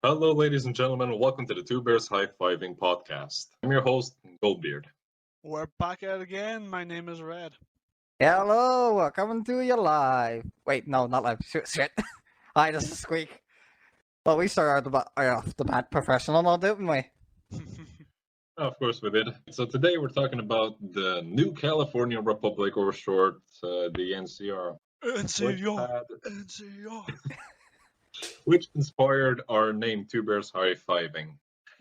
Hello, ladies and gentlemen. Welcome to the Two Bears High Fiving podcast. I'm your host, Goldbeard. We're back at it again. My name is Red. Hello, coming to you live. Wait, no, not live. Shit. Hi, this is Squeak. Well, we started off the bat professional now, didn't we? Of course, we did. So today we're talking about the New California Republic, or short, the NCR, NCR. NCR. which inspired our name, Two Bears High Fiving.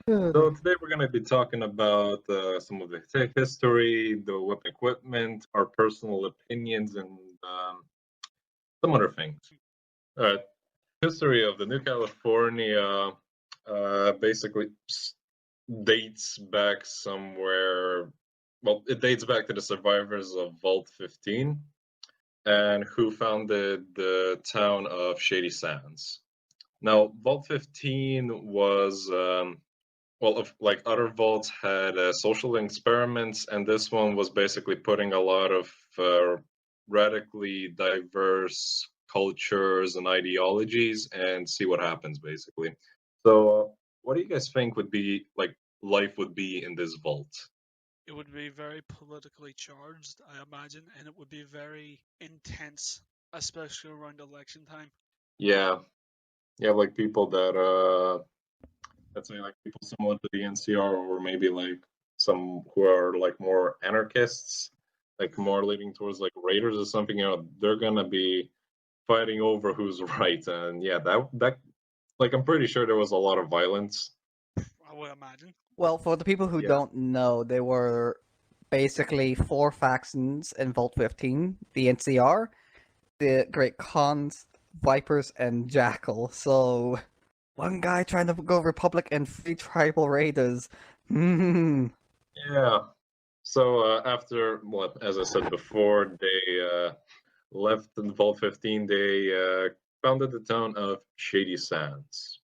So today we're going to be talking about some of the tech history, the weapon equipment, our personal opinions, and some other things. History of the New California basically dates back somewhere. Well, it dates back to the survivors of Vault 15 and who founded the town of Shady Sands. Now, Vault 15 was like other vaults had social experiments, and this one was basically putting a lot of radically diverse cultures and ideologies and see what happens, basically. So, what do you guys think would be like life would be in this vault? It would be very politically charged, I imagine, and it would be very intense, especially around election time. Yeah, like people that let's say like people similar to the NCR, or maybe like some who are like more anarchists, like more leaning towards like raiders or something. They're gonna be fighting over who's right, and yeah, that like I'm pretty sure there was a lot of violence. I would imagine. Well, for the people who Yeah. don't know, there were basically four factions in Vault 15: the NCR, the Great Khans, Vipers, and Jackal. So, one guy trying to go Republic and three tribal raiders. Yeah. So after, well, as I said before, they left in Vault 15. They founded the town of Shady Sands.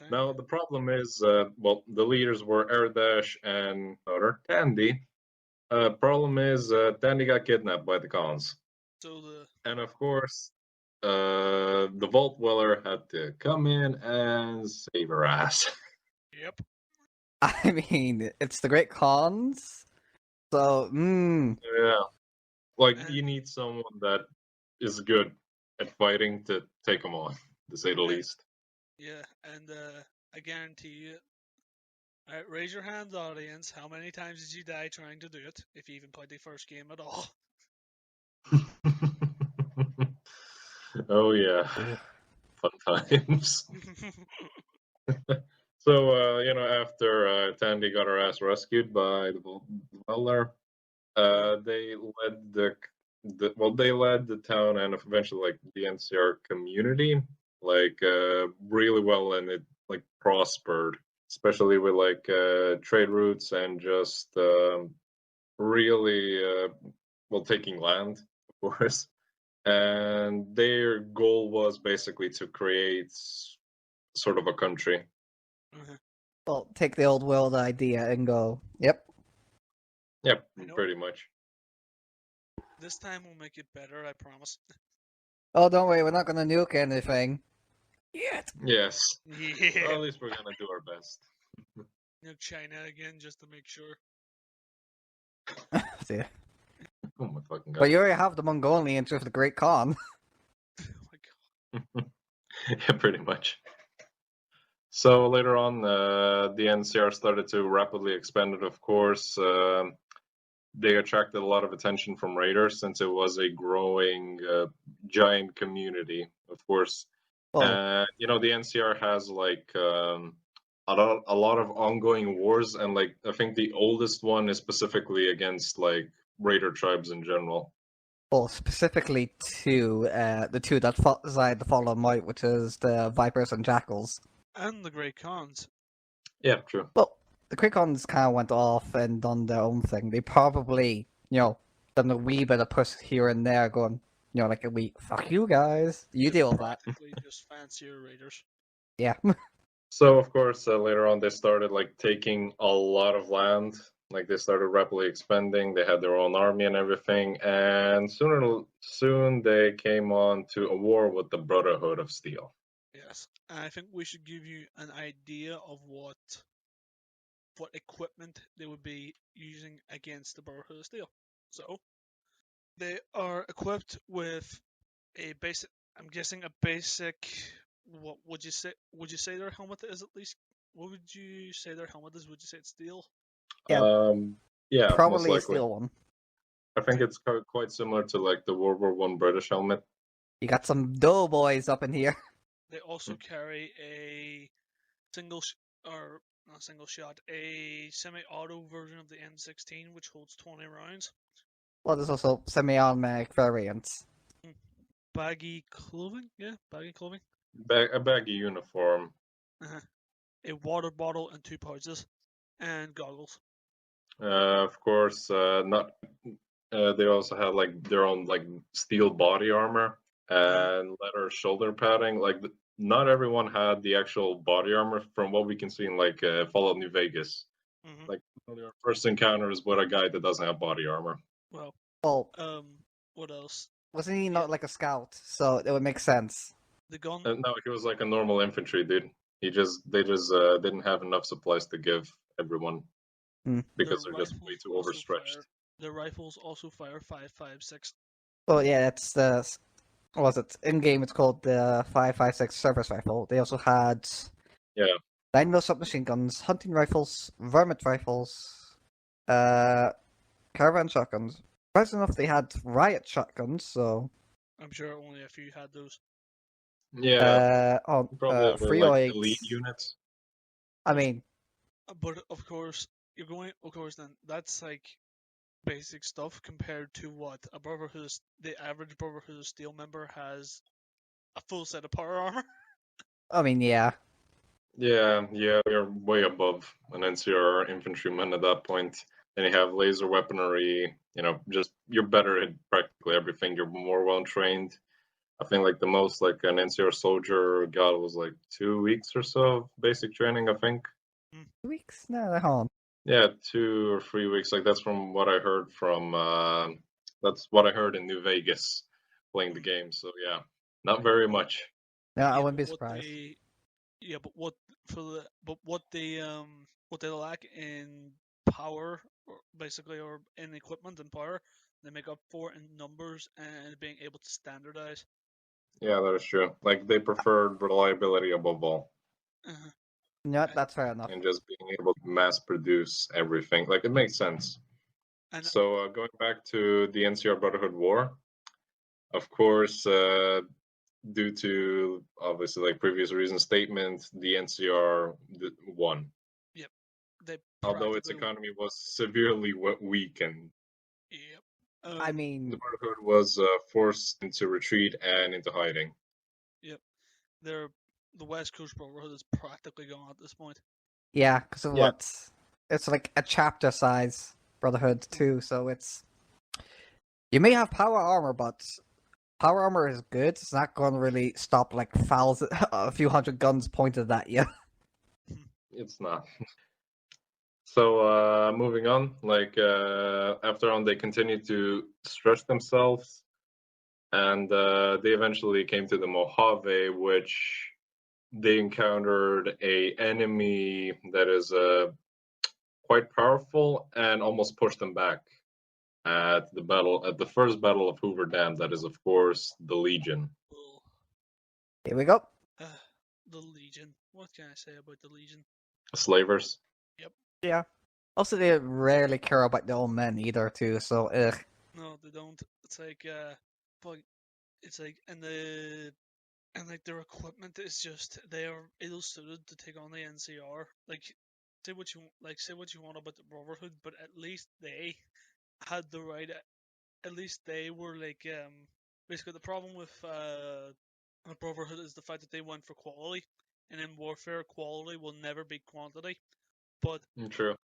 Now the problem is, well, the leaders were Erdash and daughter Tandy. Problem is, Tandy got kidnapped by the cons, and of course, the Vault Dweller had to come in and save her ass. Yep. I mean, it's the Great Khans. So, Yeah, like you need someone that is good at fighting to take them on, to say the least. Yeah, and I guarantee you. Alright, raise your hands, audience. How many times did you die trying to do it, if you even played the first game at all? Oh yeah, fun times. So after Tandy got her ass rescued by the Dweller, they led they led the town and eventually like the NCR community like really well, and it like prospered, especially with like trade routes and just really well taking land, of course. And their goal was basically to create sort of a country. well, take the old world idea and go, yep. Yep, pretty much. This time we'll make it better, I promise. Oh, don't worry, we're not gonna nuke anything. Yet. Yes. Yeah. Well, at least we're gonna do our best. Nuke China again just to make sure. See. Oh my fucking god. But you already have the Mongolians with the Great Khan. Oh my god. Yeah, pretty much. So later on, the NCR started to rapidly expand it, of course. They attracted a lot of attention from raiders since it was a growing giant community, of course. Well, The NCR has like a lot of ongoing wars, and like I think the oldest one is specifically against like raider tribes in general. well, specifically the two that decide to follow might, which is the Vipers and Jackals. And the Great Khans. Yeah, true. Well, the Great Khans kind of went off and done their own thing. They probably, done a wee bit of push here and there, going, like a wee, fuck you guys, you deal with that. Practically just fancier raiders. Yeah. So of course, later on they started like taking a lot of land. Like they started rapidly expanding. They had their own army and everything, and soon they came on to a war with the Brotherhood of Steel. Yes, and I think we should give you an idea of what equipment they would be using against the Brotherhood of Steel. So they are equipped with a basic. I'm guessing a basic. What would you say? Would you say their helmet is at least? What would you say their helmet is? Would you say it's steel? Yeah. Yeah, most Probably a likely. steel one. I think it's quite similar to like the World War One British helmet. You got some doughboys up in here. They also carry a or not single shot, a semi-auto version of the M16, which holds 20 rounds. Well, there's also semi-automatic variants. Baggy clothing, yeah, baggy clothing. A baggy uniform. A water bottle and 2 pouches, and goggles. Of course, not. They also had like their own like steel body armor and leather shoulder padding. Like not everyone had the actual body armor, from what we can see in like Fallout New Vegas. Like one of our first encounters with a guy that doesn't have body armor. Well, what else? Wasn't he not like a scout? So it would make sense. The gun. No, he was like a normal infantry dude. They just didn't have enough supplies to give everyone because they're just way too overstretched. The rifles also fire 5.56. Oh yeah, that's the. What was it? In game, it's called the 5.56 service rifle. They also had 9mm submachine guns, hunting rifles, varmint rifles, caravan shotguns. Surprisingly enough, they had riot shotguns. So I'm sure only a few had those. Yeah. Probably free like elite units. I mean, but of course, you're going. Of course, then that's like basic stuff compared to what the average Brotherhood of Steel member has a full set of power armor. I mean, yeah. Yeah, you're way above an NCR infantryman at that point. And you have laser weaponry, just you're better at practically everything. You're more well trained. I think like the most like an NCR soldier got was like 2 weeks or so of basic training, I think. 2 weeks? No, hold on. Yeah, 2 or 3 weeks. Like that's from what I heard that's what I heard in New Vegas playing the game. So yeah, not very much. No, I wouldn't be surprised. What they lack in power, or in equipment and power, they make up for in numbers and being able to standardize. Yeah, that is true. Like they preferred reliability above all. Yeah, that's fair enough. And just being able to mass produce everything, like it makes sense. So going back to the NCR Brotherhood War, of course, due to obviously like previous reason statement, the NCR won. Yep. Although its economy was severely weakened. Yep. I mean, the Brotherhood was forced into retreat and into hiding. Yep. The West Coast Brotherhood is practically gone at this point. Yeah, because of what? It's like a chapter size Brotherhood too, so it's. You may have power armor, but power armor is good. It's not going to really stop like a few hundred guns pointed at you. It's not. So moving on, like after on, they continued to stretch themselves, and they eventually came to the Mojave, which they encountered a enemy that is quite powerful and almost pushed them back at the first battle of Hoover Dam. That is, of course, the Legion. Here we go. The Legion. What can I say about the Legion? Slavers. Yep. Yeah. Also, they rarely care about their own men either, too. So, No, they don't. It's like, and their equipment is just they are ill suited to take on the NCR. Like, say what you want about the Brotherhood, but at least they had the right. At least they were like basically the problem with the Brotherhood is the fact that they went for quality, and in warfare, quality will never beat quantity. But true.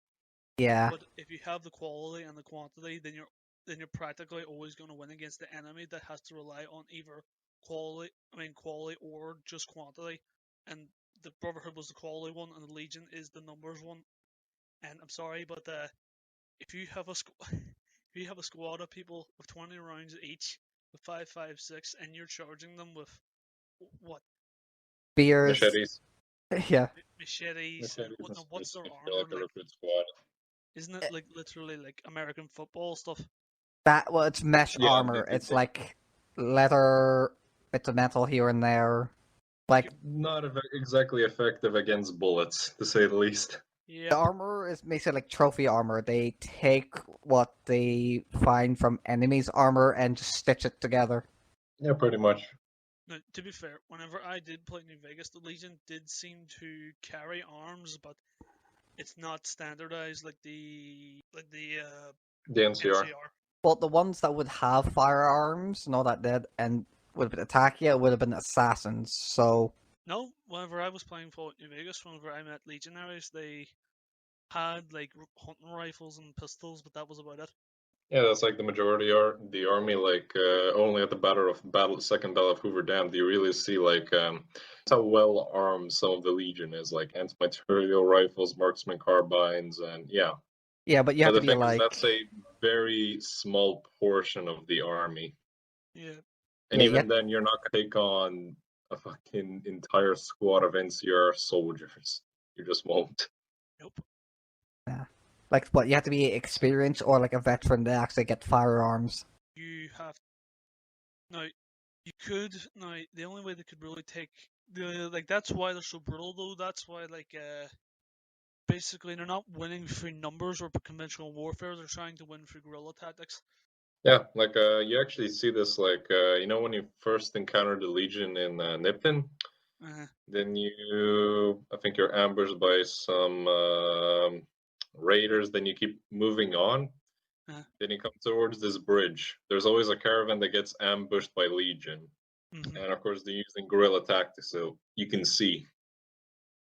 Yeah. But if you have the quality and the quantity, then you're practically always going to win against the enemy that has to rely on either quality or just quantity. And the Brotherhood was the quality one, and the Legion is the numbers one. And I'm sorry, but if you have a if you have a squad of people with 20 rounds each with 5.56, and you're charging them with what spears. Machetes. Yeah, Machetes. And Machetes and what's spears their for armor like the like? recruit squad. Isn't it like literally like American football stuff? well, it's mesh Yeah, armor. It's like leather, bits of metal here and there. Like not exactly effective against bullets, to say the least. Yeah. the armor is basically like trophy armor. They take what they find from enemies' armor and just stitch it together. Yeah, pretty much. Now, to be fair, whenever I did play New Vegas, the Legion did seem to carry arms, but it's not standardized like the The NCR. NCR. But the ones that would have firearms and all that did and would have been attacking it would have been assassins. So No, whenever I was playing Fallout New Vegas, whenever I met legionaries, they had like hunting rifles and pistols, but that was about it. Yeah, that's like the majority are the army. Like only at the second battle of Hoover Dam, do you really see like how well armed some of the Legion is, like anti-material rifles, marksman carbines, and yeah. yeah, but you have But to the be thing is, like that's a very small portion of the army, Yeah. and Yeah, even then, you're not gonna take on a fucking entire squad of NCR soldiers. You just won't. Nope. like what you have to be experienced or like a veteran to actually get firearms. You have now. You could now. The only way they could really take the like that's why they're so brutal though. That's why like basically they're not winning through numbers or conventional warfare. They're trying to win through guerrilla tactics. Yeah, like you actually see this like when you first encounter the Legion in Nipton, then I think you're ambushed by some raiders. Then you keep moving on. Then you come towards this bridge. There's always a caravan that gets ambushed by Legion, and of course they're using guerrilla tactics, so you can see.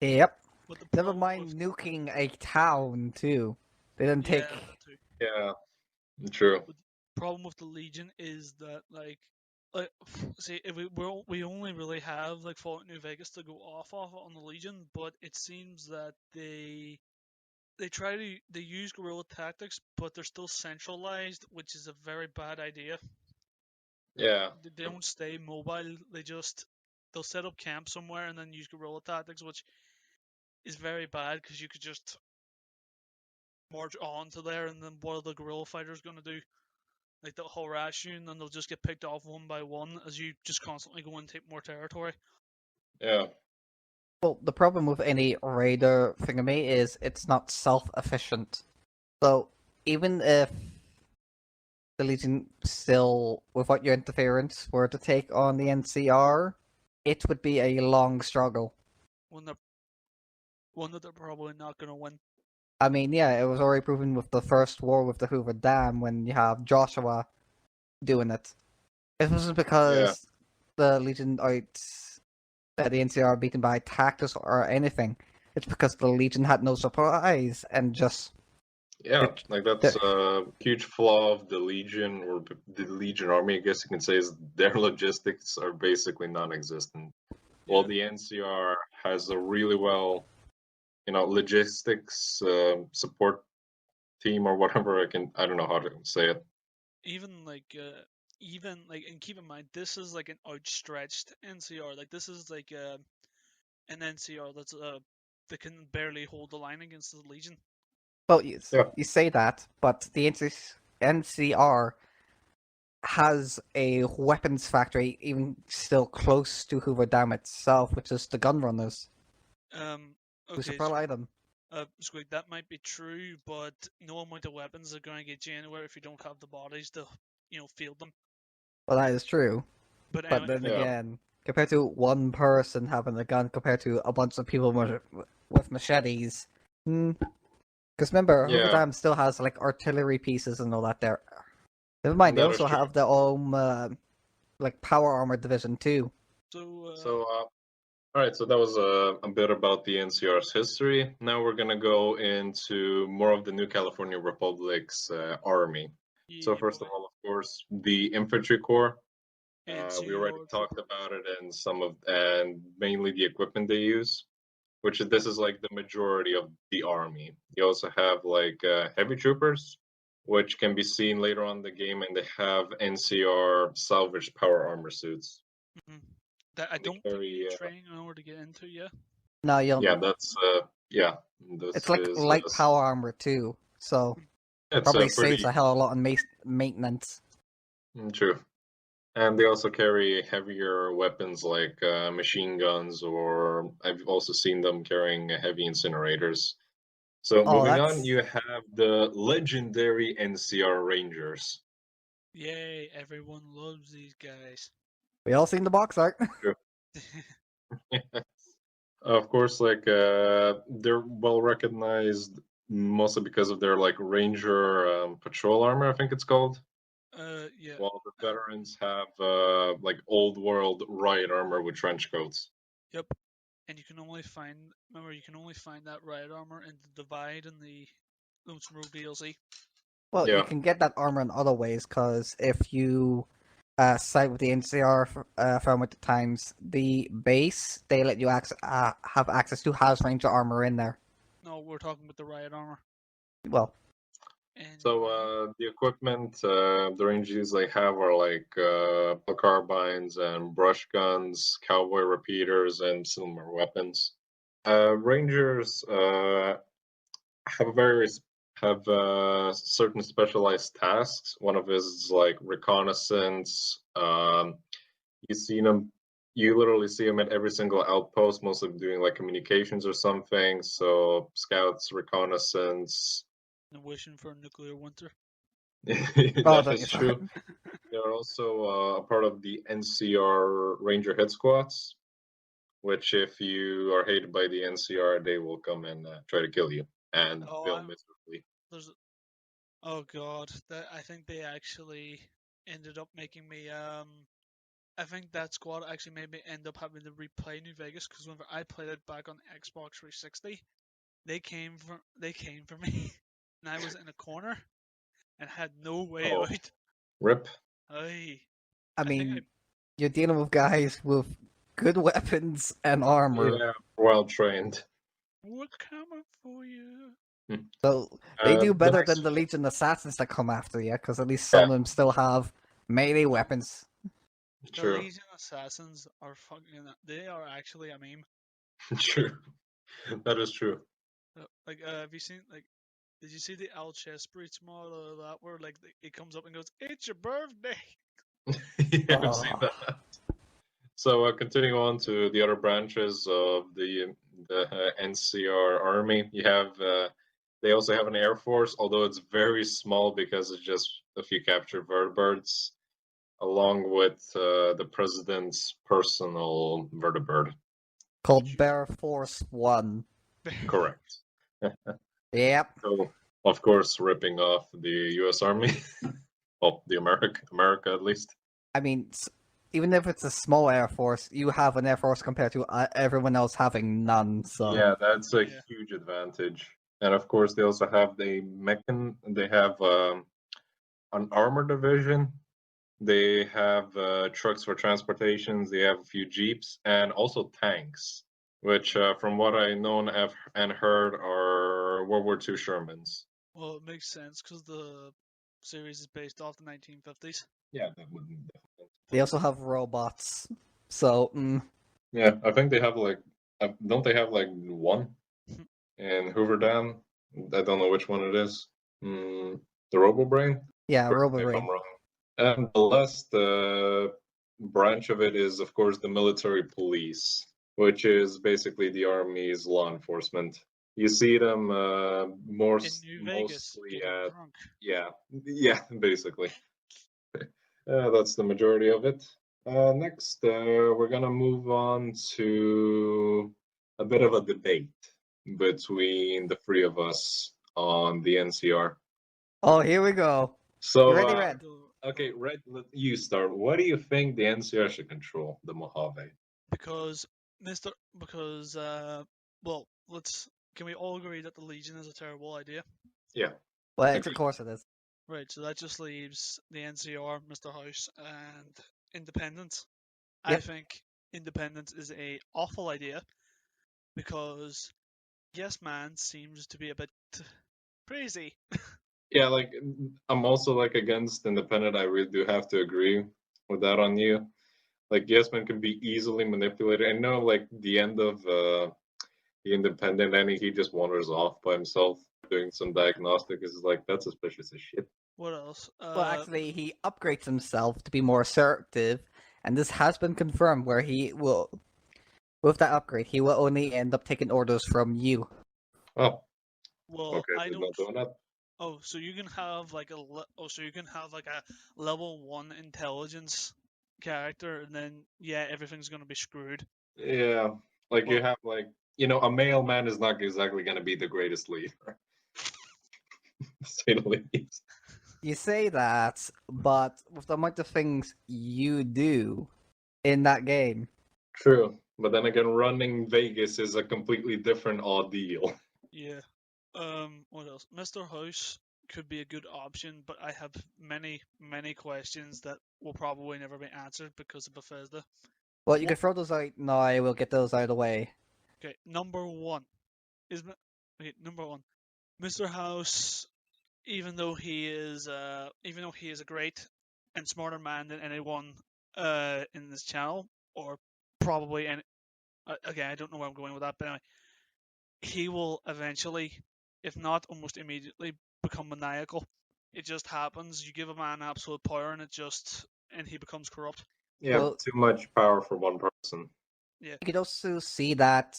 Yep. But the Never problem mind with, nuking a town too. They didn't take. that too. Yeah, true. But the problem with the Legion is that like see if we only really have like Fallout New Vegas to go off of on the Legion, but it seems that they use guerrilla tactics, but they're still centralized, which is a very bad idea. Yeah. They don't stay mobile. They'll set up camp somewhere and then use guerrilla tactics, which is very bad because you could just march on to there, and then what are the guerrilla fighters going to do? Like they'll harass you, and then they'll just get picked off one by one as you just constantly go and take more territory. Yeah. Well, the problem with any raider thingamy is it's not self-efficient. So even if the Legion still, without your interference, were to take on the NCR, it would be a long struggle. One that they're probably not going to win. I mean, yeah, it was already proven with the first war with the Hoover Dam when you have Joshua doing it. It wasn't because the Legion the NCR beaten by tactics or anything. It's because the Legion had no surprise and just Yeah, like that's a huge flaw of the Legion or the Legion army, I guess you can say, is their logistics are basically non-existent. While the NCR has a really well, logistics support team or whatever. I don't know how to say it. Even like and keep in mind this is like an outstretched NCR. Like this is like an NCR that's that can barely hold the line against the Legion. well, you say that, but the NCR has a weapons factory even still close to Hoover Dam itself, which is the Gunrunners. Who Okay, supply them. Squig, that might be true, but no amount of weapons are going to get you anywhere if you don't have the bodies to, field them. Well, that is true. But But then again, compared to one person having a gun compared to a bunch of people with machetes. Because remember, Hoover Dam still has like artillery pieces and all that there. Never mind, they also have their own like power armor division too. All right, so that was a bit about the NCR's history. Now we're gonna go into more of the New California Republic's army. So first of all, of course, the infantry corps. We already talked about it and mainly the equipment they use, this is like the majority of the army. You also have like heavy troopers, which can be seen later on in the game, and they have NCR salvaged power armor suits. That I They don't think you carry, need training in order to get into. Yeah. No, you don't. yeah, that's yeah, this It's like is light power armor too, so it's probably saves pretty a hell of a lot on maintenance. true. And they also carry heavier weapons like machine guns, or I've also seen them carrying heavy incinerators. So Oh, moving on, that's you have the legendary NCR Rangers. Yay! Everyone loves these guys. we all seen the box art. Of course, like they're well recognized mostly because of their like Ranger patrol armor, I think it's called. Yeah. While the veterans have like old world riot armor with trench coats. Yep. And you can only find, remember, you can only find that riot armor in the Divide and the Lonesome Road DLC. Well, you Yeah, can get that armor in other ways, because if you side with the NCR from at the times, the base, they let you have access to House Ranger armor in there. No, we're talking about the riot armor. Well, And so the equipment the Rangers like have are like carbines and brush guns, cowboy repeaters, and similar weapons. Rangers have certain specialized tasks. One of is like reconnaissance. You see them. You literally see them at every single outpost, most of them doing like communications or something. So scouts, reconnaissance. wishing for a nuclear winter. oh, That don't is you true. They're also a part of the NCR Ranger hit squads, which if you are hated by the NCR, they will come and try to kill you and Oh, fail miserably. there's, oh god, that I think they actually ended up making me. I think that squad actually made me end up having to replay New Vegas because whenever I played it back on Xbox 360, they came for me, and I was in a corner and had no way Oh, out. rip. I I I think I mean, you're dealing with guys with good weapons and armor, Yeah, well trained. we're coming for you. so they do The better than next, the Legion assassins that come after you, because at least some yeah, of them still have melee weapons. The true, Legion assassins are fucking. They are actually a meme. true. That is true. Like, have you seen like? Did you see the Al Chestbreach model of that where like it comes up and goes, "It's your birthday." Yeah, I've seen Oh. that. So continuing on to the other branches of the NCR Army, you have they also have an Air Force, although it's very small because it's just a few captured vertibirds, along with the president's personal vertibird. Called Bear Force 1. Correct. Yep. So, of course, ripping off the U.S. Army, well, the America at least. I mean, even if it's a small Air Force, you have an Air Force compared to everyone else having none, so. Yeah, that's a Yeah. huge advantage. And of course, they also have They have an armor division. They have trucks for transportations. They have a few jeeps and also tanks, which, from what I know and heard, are World War II Shermans. Well, it makes sense because the series is based off the 1950s. Yeah, that would definitely. They also have robots, so. Yeah, I think they have like, don't they have like one in Hoover Dam? I don't know which one it is. The Robo Brain. Yeah, Correct me if Robobrain. I'm wrong. And the last branch of it is, of course, the military police, which is basically the army's law enforcement. You see them In New Vegas, mostly getting at, drunk. yeah, basically. That's the majority of it. Next, we're gonna move on to a bit of a debate between the three of us on the NCR. Oh, here we go. So, You ready, Red? okay, Red, you start. What do you think the NCR should control? The Mojave? Because because well, let's can we all agree that the Legion is a terrible idea? Yeah, Well, of agreed. course it is. Right, so that just leaves the NCR, Mr. House, and Independence. I Yep. think Independence is a awful idea because Yes Man seems to be a bit crazy. Yeah, like I'm also like against independent. I really do have to agree with that on you. Like Yesman can be easily manipulated. I know, like the end of the independent ending, he just wanders off by himself doing some diagnostic. Is like that's suspicious as shit. What else? Well, actually, he upgrades himself to be more assertive, and this has been confirmed where he will, with that upgrade, he will only end up taking orders from you. Oh, well, okay, I he's don't. not doing that. Oh, so you can have like so you can have like a level 1 intelligence character, and then yeah, everything's gonna be screwed. Yeah, like you Well, have like a mailman is not exactly going to be the greatest leader, to say the least. You say that, but with the amount of things you do in that game, True, but then again, running Vegas is a completely different ordeal. yeah. What else? Mr. House could be a good option, but I have many questions that will probably never be answered because of Bethesda. well, you What? can throw those out now. We'll get those out of the way. Okay, number one is okay. Number one, Mr. House. Even though he is a great and smarter man than anyone in this channel, or probably any. Again, I don't know where I'm going with that, but anyway, he will eventually, if not almost immediately, become maniacal. It just happens. You give a man absolute power, and he becomes corrupt. Yeah, Well, too much power for one person. Yeah. you could also see that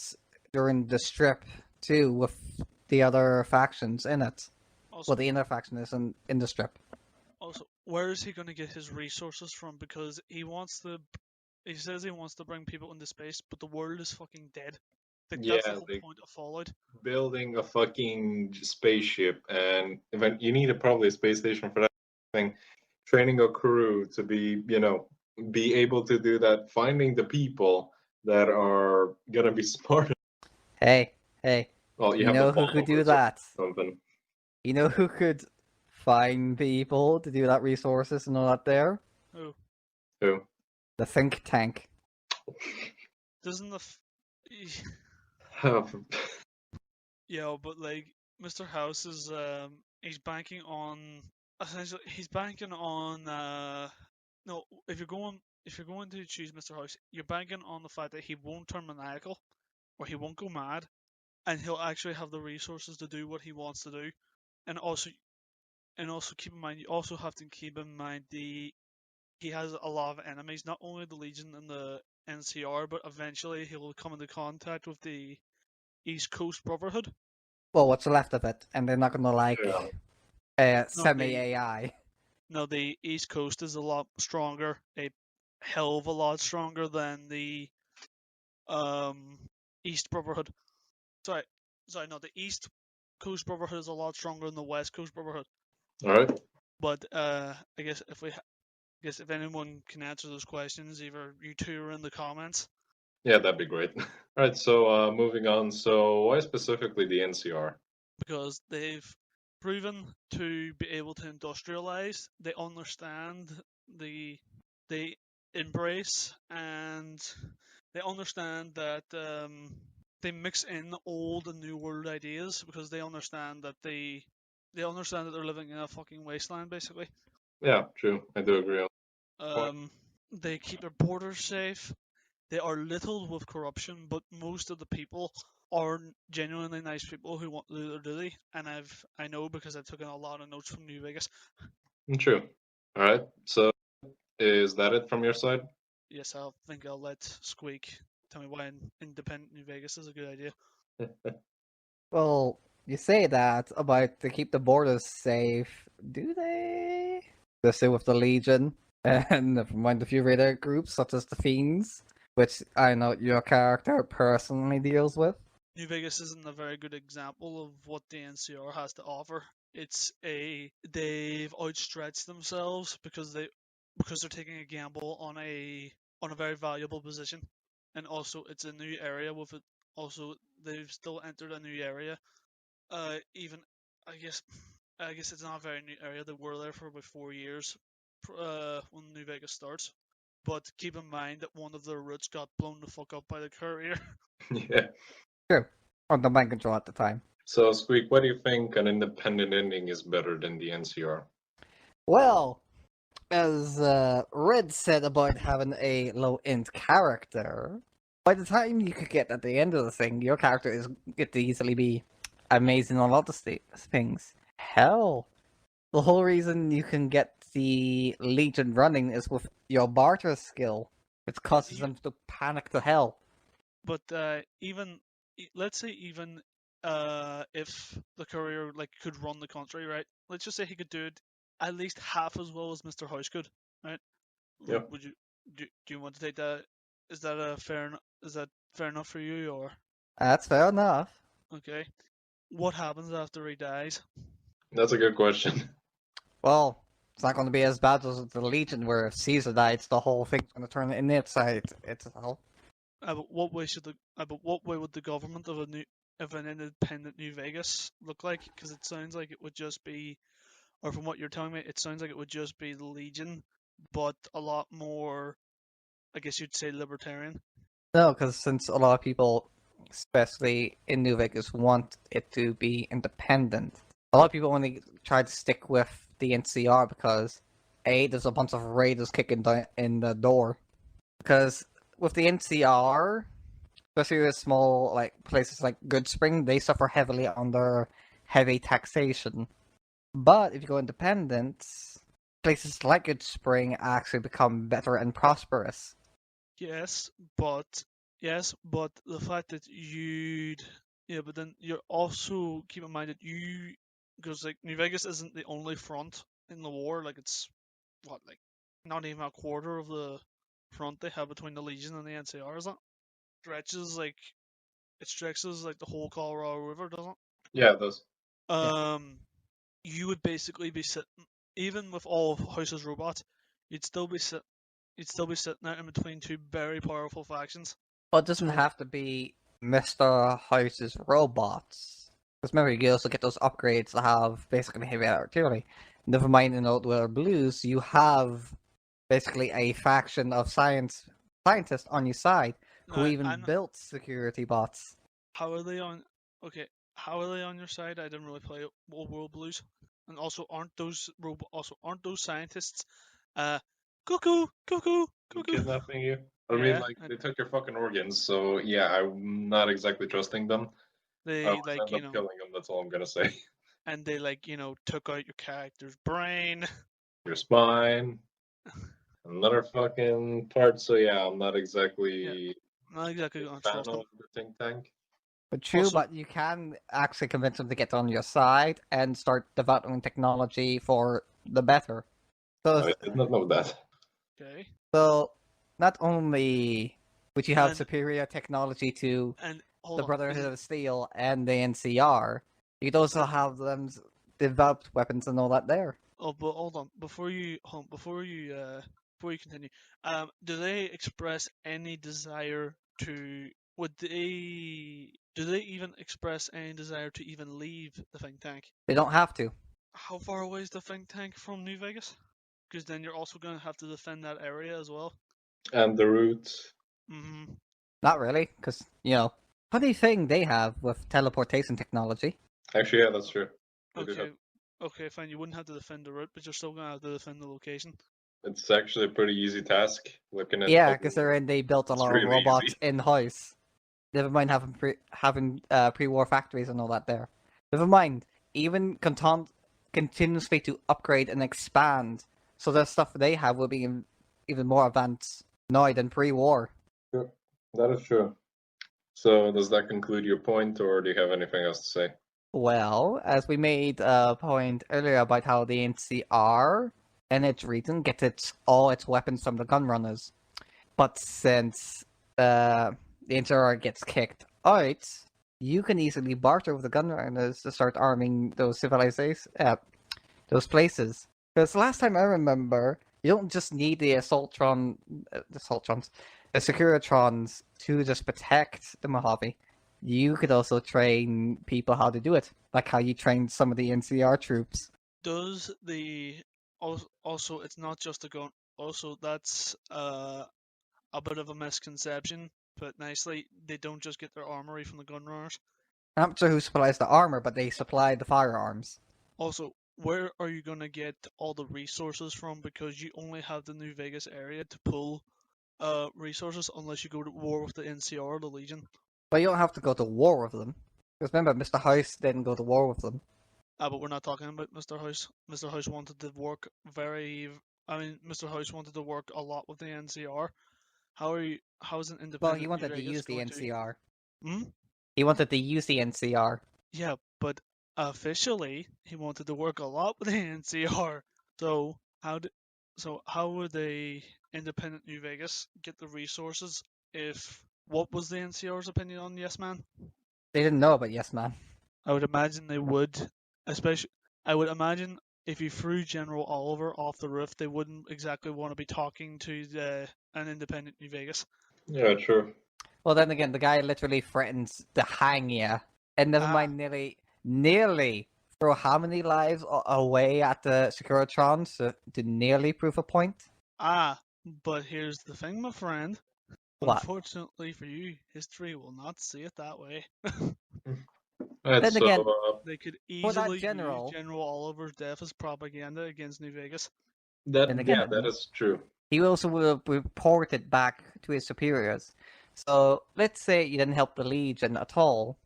during the strip too, with the other factions in it. Also, Well, the inner faction is in the strip. where is he going to get his resources from? Because he says he wants to bring people into space, but the world is fucking dead. Like, that's the Yeah, whole like point of Fallout. building a fucking spaceship, and even you need probably a space station for that thing. Training a crew to be able to do that. Finding the people that are gonna be smart. Hey, hey, Well, you you have the know who could do followers or that? something. You know who could find people to do that resources and all that there? Oh, Who? The think tank. doesn't yeah, but like Mr. House is he's banking on essentially he's banking on no, if you're going to choose Mr. House, you're banking on the fact that he won't turn maniacal or he won't go mad, and he'll actually have the resources to do what he wants to do. And also keep in mind, you also have to keep in mind he has a lot of enemies, not only the Legion and the NCR, but eventually he'll come into contact with the East Coast Brotherhood. Well, what's left of it, and they're not gonna like Yeah. No, semi AI. no, the East Coast is a lot stronger, a hell of a lot stronger than the um East Brotherhood. Sorry, no, the East Coast Brotherhood is a lot stronger than the West Coast Brotherhood. All right. But I guess if anyone can answer those questions, either you two or in the comments. Yeah, that'd be great. All right. So moving on. So why specifically the NCR? Because they've proven to be able to industrialize. They understand they embrace and they understand that they mix in old and new world ideas because they understand that they're living in a fucking wasteland basically. Yeah, true. I do agree on that point. They keep their borders safe. They are littled with corruption, but most of the people are genuinely nice people who want to do their duty, and I know because I've taken a lot of notes from New Vegas. True. All right. So is that it from your side? Yes, I think I'll let Squeak tell me why independent New Vegas is a good idea. Well, you say that about to keep the borders safe. Do they? The same with the Legion, and never mind a few raider groups such as the Fiends, which I know your character personally deals with. New Vegas isn't a very good example of what the NCR has to offer. They've outstretched themselves because they're taking a gamble on a very valuable position, and also it's a new area with it. Also, they've still entered a new area. Even I guess I guess it's not a very new area. They were there for about 4 years when New Vegas starts. But keep in mind that one of their routes got blown the fuck up by the courier. Yeah. True. On the mind control at the time. So Squeak, what do you think an independent ending is better than the NCR? Well, as Red said about having a low end character, by the time you could get at the end of the thing, your character is get to easily be amazing on a lot of things. Hell, the whole reason you can get the Legion running is with your barter skill, which causes them to panic to hell. But even let's say even if the courier like could run the country, right? Let's just say he could do it at least half as well as Mr. House could, right? Yeah. Would you do you want to take that? Is that a is that fair enough for you, or That's fair enough. okay? What happens after he dies? That's a good question. Well, it's not going to be as bad as the Legion, where if Caesar dies, the whole thing's going to turn in its side itself. But what way should but what way would the government of an independent New Vegas look like? Because it sounds like it would just be, or from what you're telling me, it sounds like it would just be the Legion, but a lot more, I guess you'd say, libertarian. No, because since a lot of people, especially in New Vegas, want it to be independent, a lot of people only try to stick with the NCR because A, there's a bunch of raiders kicking in the door. Because with the NCR, especially with small like places like Goodspring, they suffer heavily under heavy taxation. But if you go independent, places like Goodspring actually become better and prosperous. Yes, but the fact that but then you're also keep in mind that because like New Vegas isn't the only front in the war. Like it's what like not even a quarter of the front they have between the Legion and the NCR, is it? It stretches like the whole Colorado River, doesn't Yeah, it does. it? You would basically be sitting, even with all of House's robots, you'd still be sitting out in between two very powerful factions. Well, it doesn't So have to be Mr. House's robots. Because remember, you can also get those upgrades that have basically heavy artillery. Never mind in Old Blues, you have basically a faction of scientists on your side who now, even built security bots. how are they on? Okay, how are they on your side? I didn't really play Old World Blues, and also aren't those scientists, cuckoo, cuckoo, cuckoo? Kidnapping you? I mean, Yeah, like, they took your fucking organs, so yeah, I'm not exactly trusting them. I they always like end up killing them, that's all I'm gonna say. and they took out your character's brain. Your spine, another fucking part, so yeah, I'm not Yeah, exactly not exactly a gonna fan trust them. of the think tank. But true, Also, but you can actually convince them to get on your side and start developing technology for the better. So, I did not know that. okay, so not only would you have and superior technology to hold the on, Brotherhood of Steel and the NCR, you could also have them developed weapons and all that there. oh, but hold on, before you continue, do they express any desire to? Would they? Do they even express any desire to even leave the think tank? They don't have to. How far away is the think tank from New Vegas? Because then you're also gonna have to defend that area as well. And the roots. Mm-hmm. Not really, because, funny thing they have with teleportation technology. Actually, yeah, that's true. They do have. Okay. Okay, fine. You wouldn't have to defend the route, but you're still gonna have to defend the location. It's actually a pretty easy task. Looking at Yeah, how considering they built a it's lot of really robots easy. in-house. Never mind having pre-war factories and all that there. Never mind, even continuously to upgrade and expand, so the stuff they have will be even more advanced now than pre-war. Sure. That is true. So, does that conclude your point, or do you have anything else to say? Well, as we made a point earlier about how the NCR and its region gets all its weapons from the gunrunners, but since the NCR gets kicked out, you can easily barter with the gunrunners to start arming those those places. Because last time I remember, you don't just need the the Securitrons to just protect the Mojave. You could also train people how to do it, like how you trained some of the NCR troops. Does the also it's not just a gun. Also, that's a bit of a misconception. But nicely, they don't just get their armory from the gun runners. I'm not sure who supplies the armor, but they supply the firearms. Also, where are you gonna get all the resources from? Because you only have the New Vegas area to pull resources unless you go to war with the NCR or the Legion. But you don't have to go to war with them. Because remember, Mr. House didn't go to war with them. But we're not talking about Mr. House. Mr. House wanted to work Mr. House wanted to work a lot with the NCR. How is an Well, he independent New wanted to Vegas use the going to? NCR. Hmm? He wanted to use the NCR. Yeah, but officially he wanted to work a lot with the NCR. So how would the independent New Vegas get the resources if what was the NCR's opinion on Yes Man? They didn't know about Yes Man. I would imagine they would, especially. I would imagine if you threw General Oliver off the roof, they wouldn't exactly want to be talking to an independent New Vegas. Yeah, true. Well, then again, the guy literally threatens to hang you. And never mind, nearly throw how many lives away at the Securitron to nearly prove a point? But here's the thing, my friend. What? Unfortunately for you, history will not see it that way. Right, Then so again, They could for that easily general- use General Oliver's death as propaganda against New Vegas. then again, that is true. he also will report it back to his superiors. So let's say you didn't help the Legion at all.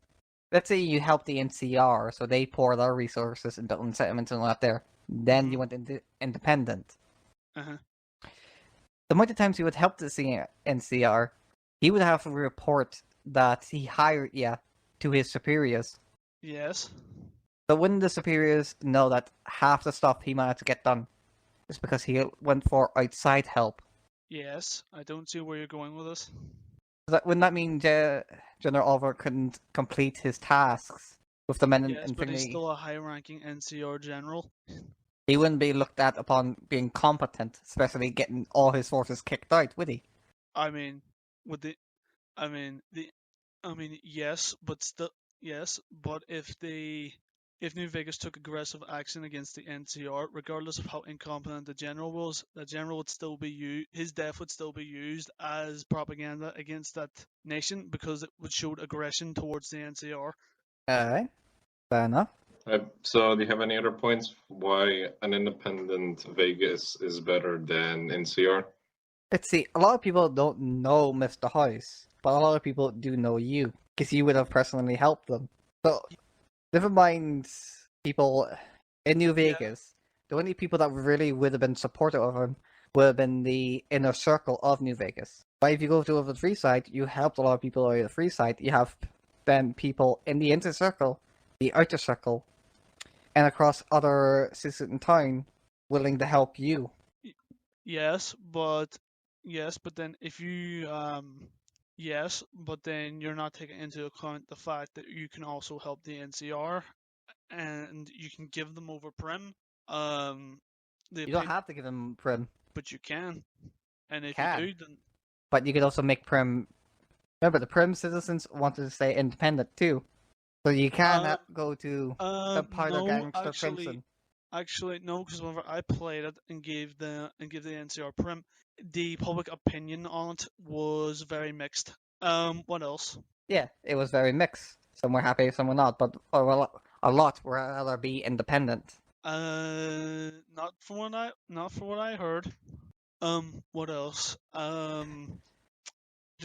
Let's say you helped the NCR, so they pour their resources into settlements and all that there. Then you went into independent. Uh-huh. The amount of times you would help the NCR, he would have to report that he hired you to his superiors. Yes. So wouldn't the superiors know that half the stuff he managed to get done is because he went for outside help? Yes. I don't see where you're going with this. Wouldn't that mean General Oliver couldn't complete his tasks with the men in Yes, but he's Infinity? still a high-ranking NCR general. He wouldn't be looked at upon being competent, especially getting all his forces kicked out, would he? I mean, yes, but still, yes, but if New Vegas took aggressive action against the NCR, regardless of how incompetent the general was, the general would still be his death would still be used as propaganda against that nation because it would show aggression towards the NCR. Alright, fair enough. So, do you have any other points why an independent Vegas is better than NCR? Let's see, a lot of people don't know Mr. House, but a lot of people do know you, because you would have personally helped them. So, never mind people in New Vegas. The only people that really would have been supportive of him would have been the inner circle of New Vegas. But if you go to the free side, you helped a lot of people out of the free side. You have then people in the inner circle, the outer circle, and across other cities in town willing to help you. Yes, but then if you yes, but then you're not taking into account the fact that you can also help the NCR and you can give them over Prim. You don't have to give them Prim, but you can. And if Can. you do, then but you could also make Prim. Remember, the Prim citizens wanted to stay independent too, so you can go to the Powder no, Gangster Crimson. actually no, because whenever I played it and gave the NCR Prim, the public opinion on it was very mixed. What else? Yeah, it was very mixed. Some were happy, some were not, but a lot would rather be independent. Not from what I heard. What else?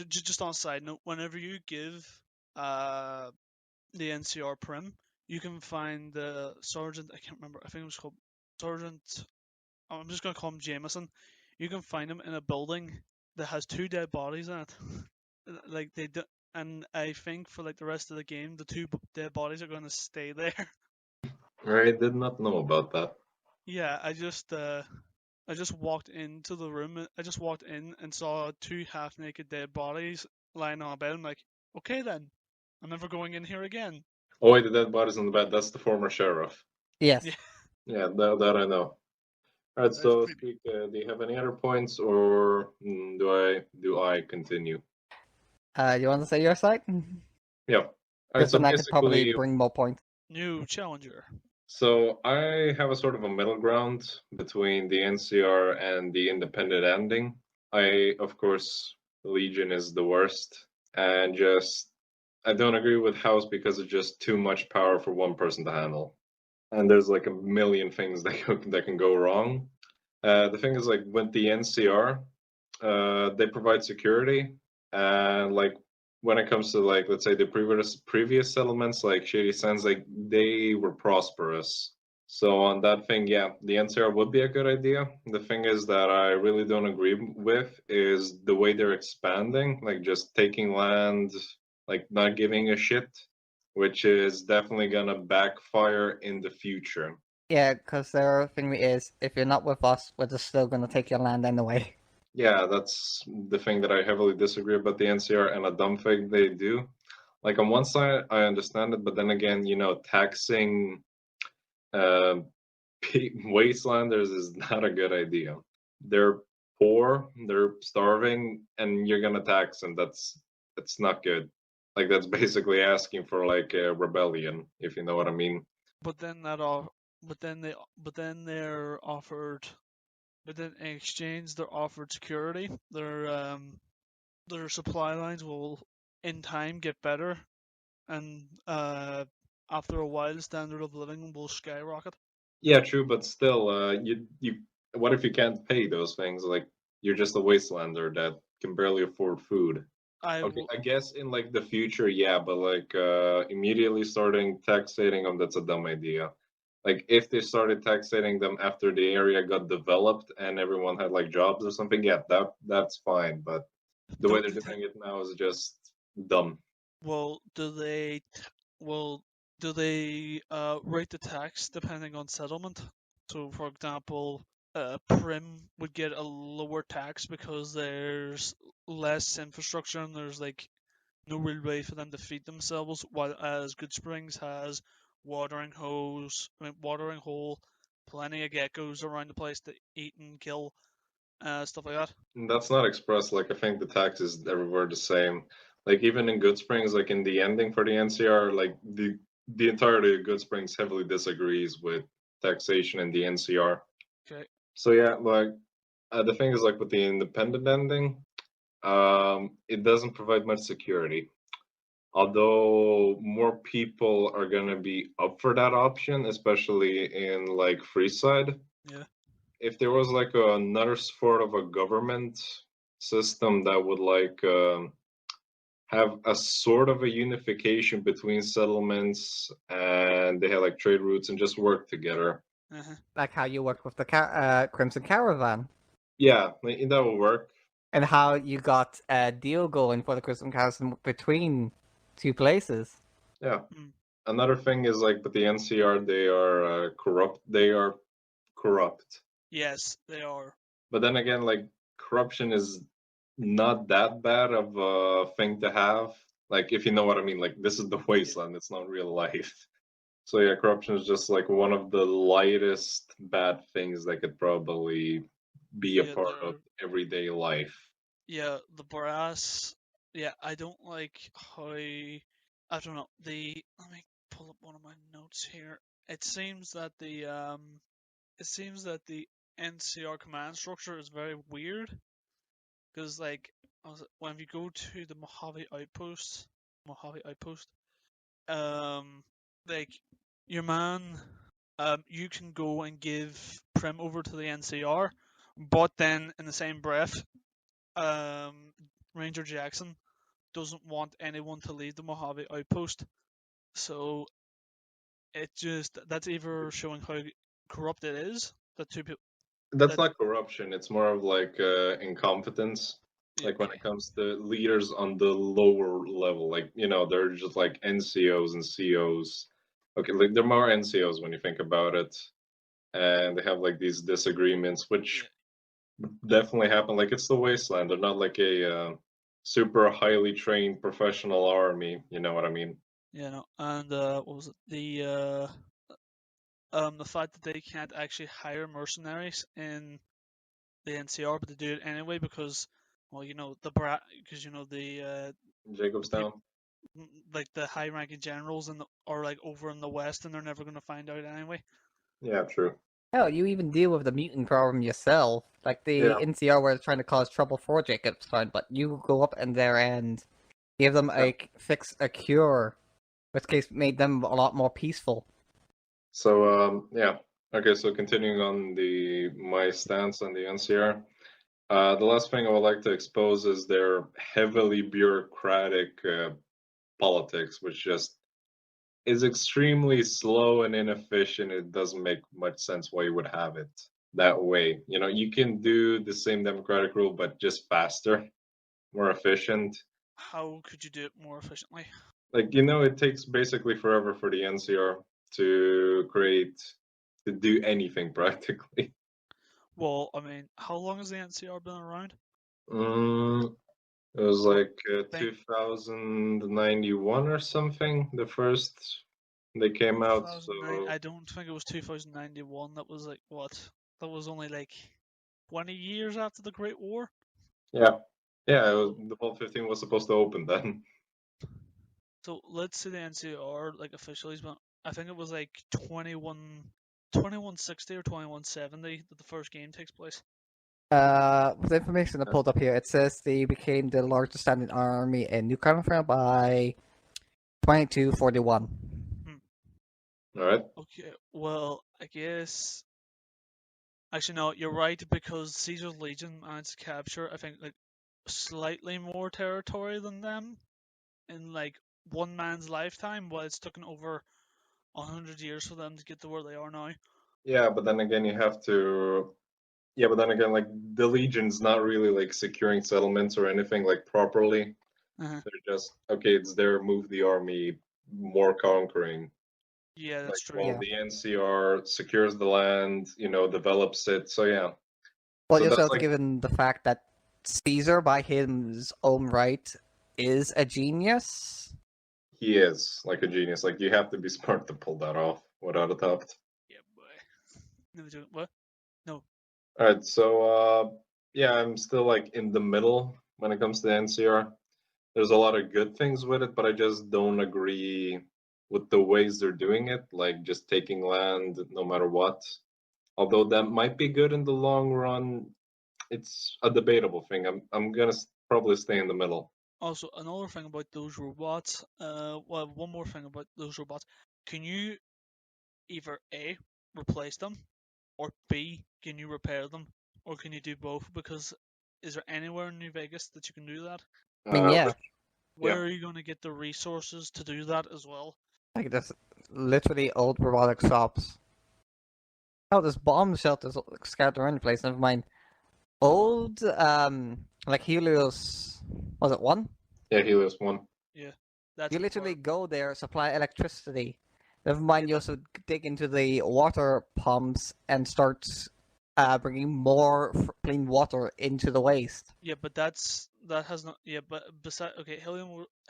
Just on a side note, whenever you give the NCR Prim, you can find the sergeant. I can't remember. I think it was called Sergeant. I'm just gonna call him Jameson. You can find him in a building that has 2 dead bodies in it. Like they do, and I think for like the rest of the game, the 2 dead bodies are gonna stay there. I did not know about that. Yeah, I just walked into the room. I just walked in and saw 2 half-naked dead bodies lying on a bed. I'm like, okay then, I'm never going in here again. Oh, wait, the dead bodies on the bed. That's the former sheriff. Yes. Yeah. Yeah, that I know. All right. That's So, creepy. do you have any other points, or do I continue? You want to say your side? Yeah. All right. Because So then I could probably basically, bring more points. New challenger. so I have a sort of a middle ground between the NCR and the independent ending. Of course, Legion is the worst, and I don't agree with House because it's just too much power for one person to handle. and there's like a million things that can go wrong. The thing is, like with the NCR, they provide security, and like when it comes to like let's say the previous settlements like Shady Sands, like they were prosperous. So on that thing, yeah, the NCR would be a good idea. The thing is that I really don't agree with is the way they're expanding, like just taking land, like not giving a shit, which is definitely gonna backfire in the future. Yeah, because their thing is, if you're not with us, we're just still gonna take your land anyway. Yeah, that's the thing that I heavily disagree about the NCR, and a dumb thing they do. Like on one side, I understand it, but then again, taxing uh, wastelanders is not a good idea. They're poor, they're starving, and you're gonna tax them. That's not good. Like that's basically asking for like a rebellion, if you know what I mean. But then that off, but then they're offered, but then in exchange they're offered security. Their supply lines will in time get better, and after a while, the standard of living will skyrocket. Yeah, true, but still, you what if you can't pay those things? Like you're just a wastelander that can barely afford food. I Okay, will. I guess in like the future, yeah, but like immediately starting taxating them, that's a dumb idea. Like if they started taxating them after the area got developed and everyone had like jobs or something, yeah, that's fine. But the way Don't they're you think? doing it now is just dumb. Well, well, do they rate the tax depending on settlement? So, for example, Prim would get a lower tax because there's less infrastructure and there's like no real way for them to feed themselves, while as Good Springs has watering hole, plenty of geckos around the place to eat and kill, stuff like that. And that's not expressed. Like I think the tax is everywhere the same. Like even in Good Springs, like in the ending for the NCR, like the entirety of Good Springs heavily disagrees with taxation in the NCR. Okay. So yeah, like the thing is like with the independent ending, it doesn't provide much security. Although more people are gonna be up for that option, especially in like Freeside. Yeah. If there was like another sort of a government system that would like have a sort of a unification between settlements and they had like trade routes and just work together. Uh-huh. Like how you worked with the Crimson Caravan, Yeah, that would work. and how you got a deal going for the Crimson Caravan between two places. Yeah. Mm. Another thing is like, but the NCR they are corrupt. They are corrupt. Yes, they are. But then again, like corruption is not that bad of a thing to have. Like if you know what I mean. Like this is the wasteland. It's not real life. So yeah, corruption is just like one of the lightest bad things that could probably be a Yeah, part of everyday life. yeah, the brass. Yeah, I don't like how. I don't know. Let me pull up one of my notes here. It seems that the NCR command structure is very weird because like when you go to the Mojave Outpost, um, like your man, you can go and give Prim over to the NCR, but then in the same breath, um, Ranger Jackson doesn't want anyone to leave the Mojave Outpost. So that's either showing how corrupt it is that two people That's that not corruption. It's more of like incompetence. yeah, Like when okay, it comes to leaders on the lower level, like they're just like NCOs and COs. Okay, like they're more NCOs when you think about it, and they have like these disagreements, which yeah, definitely happen. Like it's the wasteland. They're not like a super highly trained professional army. You know what I mean? yeah, no, and what was it? The fact that they can't actually hire mercenaries in the NCR, but they do it anyway because, well, because the people Jacobstown. like the high-ranking generals are like over in the west, and they're never going to find out anyway. Yeah, true. Hell, you even deal with the mutant problem yourself. Like the Yeah, NCR were trying to cause trouble for Jacobstown, but you go up in there and give them yeah. a fix, a cure, which case made them a lot more peaceful. So yeah, okay. So continuing on my stance on the NCR, the last thing I would like to expose is their heavily bureaucratic politics, which just is extremely slow and inefficient. It doesn't make much sense why you would have it that way. You know, you can do the same democratic rule, but just faster, more efficient. How could you do it more efficiently? Like, you know, it takes basically forever for the NCR to do anything practically. Well, I mean, how long has the NCR been around? Mm, it was What like thing? 2091 or something, the first they came out. 2009. So I don't think it was 2091. That was like what? That was only like 20 years after the Great War. yeah, yeah, the Vault 15 was supposed to open then. So let's say the NCR like officially has been. I think it was like 2160 or 2170 that the first game takes place. With the information I pulled up here, it says they became the largest standing army in New California by 2241. All right. Okay, well, I guess actually no, you're right because Caesar's Legion managed to capture I think like slightly more territory than them in like one man's lifetime, while it's taken over 100 years for them to get to where they are now. Yeah, but then again, you have to. Yeah, but then again, like the Legion's not really like securing settlements or anything like properly. Uh-huh. They're just okay. It's their move the army, more conquering. Yeah, Like that's true. while Yeah. the NCR secures the land, you know, develops it. So yeah. Well, So you also that's have to like give in the fact that Caesar, by his own right, is a genius. he is like a genius. Like you have to be smart to pull that off without a doubt. Yeah, boy. No, what? No. All right, so yeah, I'm still like in the middle when it comes to NCR. There's a lot of good things with it, but I just don't agree with the ways they're doing it, like just taking land no matter what. Although that might be good in the long run, it's a debatable thing. I'm gonna probably stay in the middle. Also, another thing about those robots. Well, one more thing about those robots. Can you either A, replace them, or B, can you repair them, or can you do both? Because is there anywhere in New Vegas that you can do that? I mean, yeah, Yeah. Where are you going to get the resources to do that as well? like there's literally old robotic shops. Oh, there's bomb shelters scattered around the place. Never mind. Old, like Helios, was it one? Yeah, Helios 1. Yeah, that's You literally where. go there, supply electricity. Never Yeah, mind, you also dig into the water pumps and start bringing more clean water into the waste. yeah, but that has not. Yeah, but beside okay,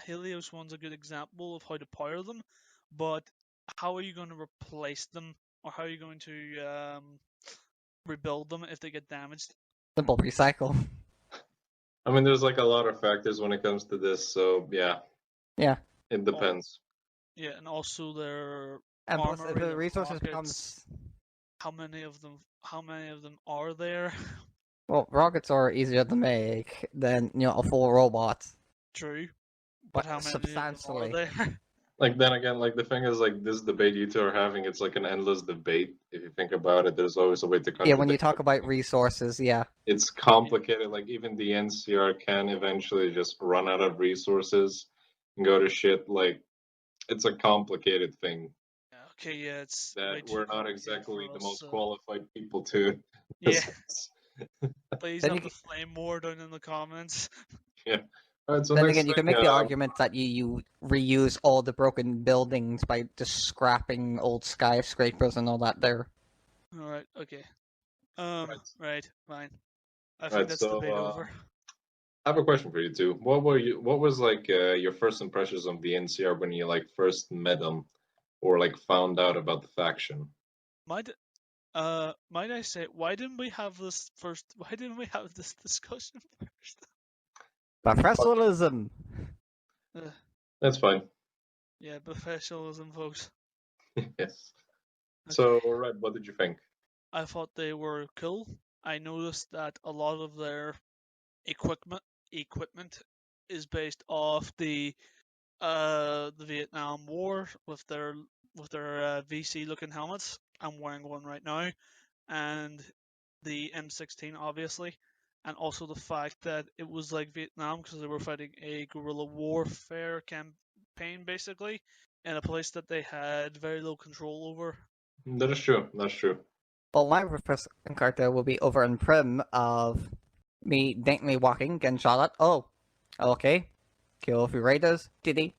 Helios one's a good example of how to power them, but how are you going to replace them, or how are you going to rebuild them if they get damaged? Simple recycle. I mean, there's like a lot of factors when it comes to this, so yeah, Yeah. it depends. Yeah, and also their And plus, if armory, the their resources rockets. becomes How many of them? How many of them are there? well, rockets are easier to make than a full robot, True, but but how many of them are substantially. there? Like then again, like the thing is, like this debate you two are having, it's like an endless debate. If you think about it, there's always a way to Yeah, when you contradict talk about everything. resources, yeah. It's complicated. Like even the NCR can eventually just run out of resources and go to shit. Like it's a complicated thing Okay, yeah, it's that way too we're not complicated for exactly the us. most qualified people to Yeah, discuss. please Then have you the flame more down in the comments. Yeah. All right. So then next again, you can thing, make the argument that you reuse all the broken buildings by just scrapping old skyscrapers and all that there. All right, okay. right. Right, fine. I think Right. that's So debate over. I have a question for you too. What was like your first impressions of the NCR when you like first met them, or like found out about the faction? Might might I say, why didn't we have this first? Why didn't we have this discussion first? Professionalism. Uh, That's fine. yeah, professionalism, folks. Yes. Okay. So, right, what did you think? I thought they were cool. I noticed that a lot of their equipment is based off the Vietnam War with their with their VC looking helmets. I'm wearing one right now, and the M16 obviously, and also the fact that it was like Vietnam because they were fighting a guerrilla warfare campaign basically in a place that they had very little control over. That is true. That's true. Well, my first character will be over in Prim of me daintily walking, getting shot at. Oh, okay. Kill a few raiders. Diddy.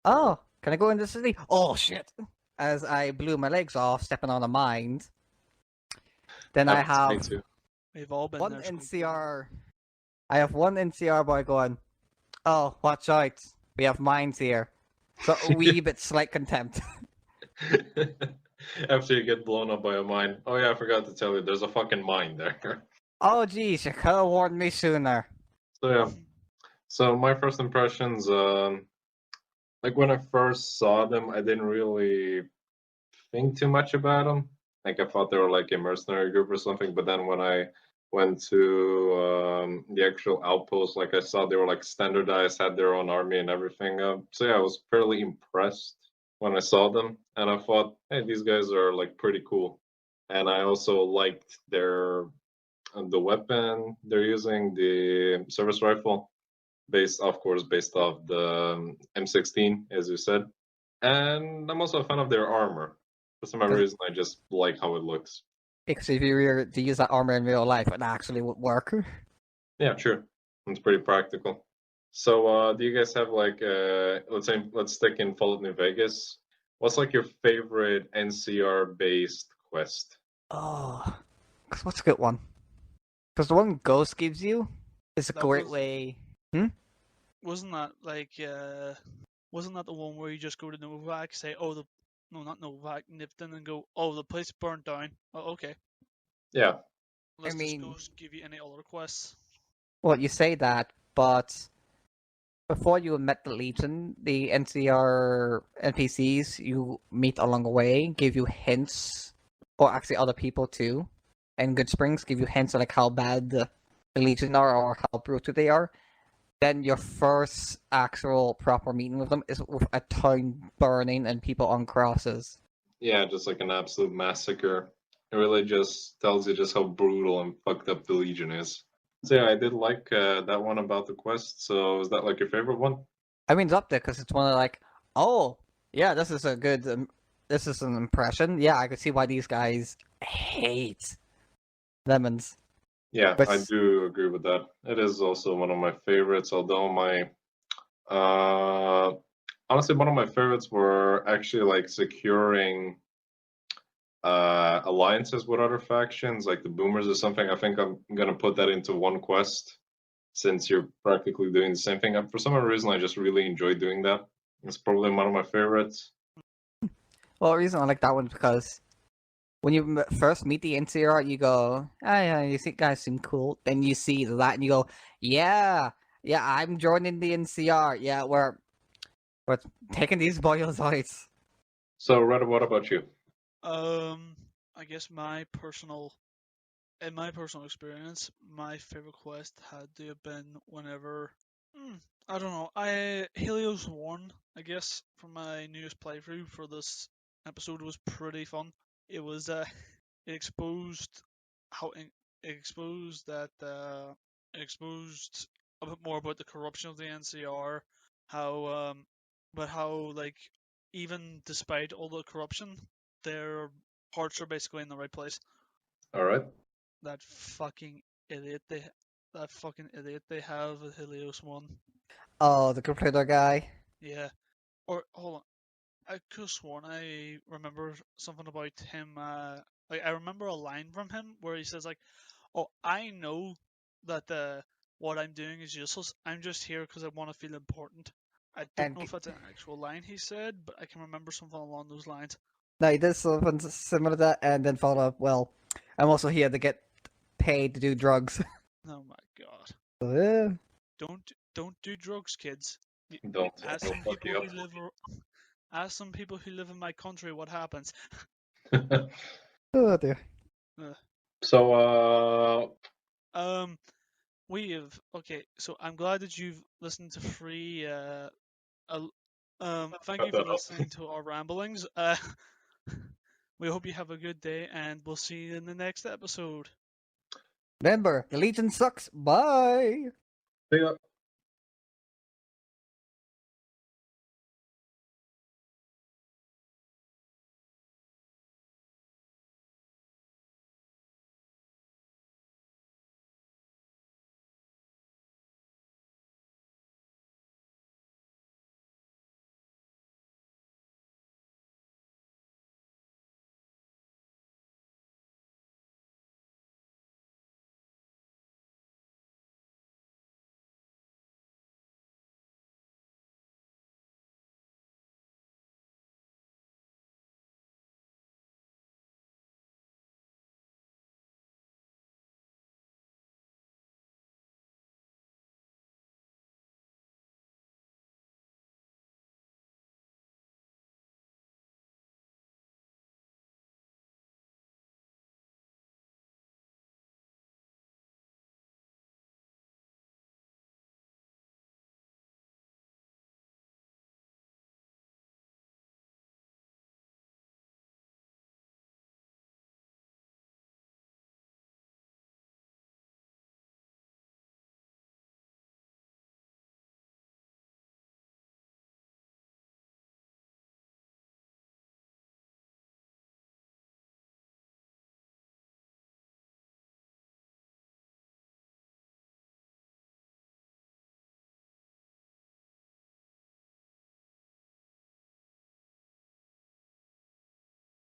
Oh, can I go in the city? Oh, shit. As I blew my legs off, stepping on a mine. Then I Happens to me have too. We've all been one there. Scoop. NCR. I have one NCR boy going, oh, watch out. We have mines here. So a wee bit slight contempt. After you get blown up by a mine. Oh yeah, I forgot to tell you, there's a fucking mine there. Oh, geez, you could have warned me sooner. So yeah. So my first impressions, like when I first saw them, I didn't really think too much about them. Like I thought they were like a mercenary group or something. But then when I went to the actual outpost, like I saw they were like standardized, had their own army and everything. So yeah, I was fairly impressed when I saw them, and I thought, hey, these guys are like pretty cool. And I also liked their the weapon they're using, the service rifle, based, of course, based off the M16, as you said. And I'm also a fan of their armor. For some odd reason, I just like how it looks. Because if you were to use that armor in real life, it actually would work. Yeah, sure. It's pretty practical. So, do you guys have like, let's stick in Fallout New Vegas. What's like your favorite NCR-based quest? Oh, what's a good one? Because the one Ghost gives you is a That great was- way. Wasn't that like wasn't that the one where you just go to Novak, say, oh no, not Novak, Nipton, and go, oh, the place burnt down. Oh, okay. Yeah, Let's mean- just give you any other quests. Well, you say that, but before you met the Legion, the NCR NPCs you meet along the way give you hints, or actually other people too, and Good Springs give you hints of like how bad the Legion are or how brutal they are. Then your first actual proper meeting with them is with a town burning and people on crosses. yeah, just like an absolute massacre. It really just tells you just how brutal and fucked up the Legion is. So yeah, I did like that one about the quest. So is that like your favorite one? I mean, it's up there because it's one of like, oh, yeah, this is a good, this is an impression. Yeah, I can see why these guys hate lemons. Yeah, But I do agree with that. It is also one of my favorites, although my honestly one of my favorites were actually like securing alliances with other factions, like the Boomers or something. I think I'm gonna put that into one quest since you're practically doing the same thing. And for some reason, I just really enjoy doing that. It's probably one of my favorites. well, the reason I like that one is because when you first meet the NCR, you go, oh yeah, you see guys seem cool. Then you see that and you go, yeah, I'm joining the NCR. Yeah, we're taking these boys out. So, Red, what about you? I guess in my personal experience, my favorite quest had to have been whenever, I don't know, Helios 1, I guess, for my newest playthrough for this episode was pretty fun. It was, it exposed it exposed a bit more about the corruption of the NCR, how, but how, like, even despite all the corruption, their hearts are basically in the right place. All right. That fucking idiot they have at Helios 1. Oh, the computer guy. Yeah. Or hold on. I could have sworn I remember something about him. Like I remember a line from him where he says like, "Oh, I know that what I'm doing is useless. I'm just here because I want to feel important." I don't And know if that's an actual line he said, but I can remember something along those lines. no, he did something similar to that, and then followed up. Well, I'm also here to get paid to do drugs. Oh my god! So, yeah. Don't do drugs, kids. Don't. Ask They'll some fuck people you who live. Ask some people who live in my country what happens. up. Oh dear. So, We have okay. So I'm glad that you've listened to three Thank Cut you for that out. listening to our ramblings. We hope you have a good day, and we'll see you in the next episode. Remember, the Legion sucks. Bye. See ya.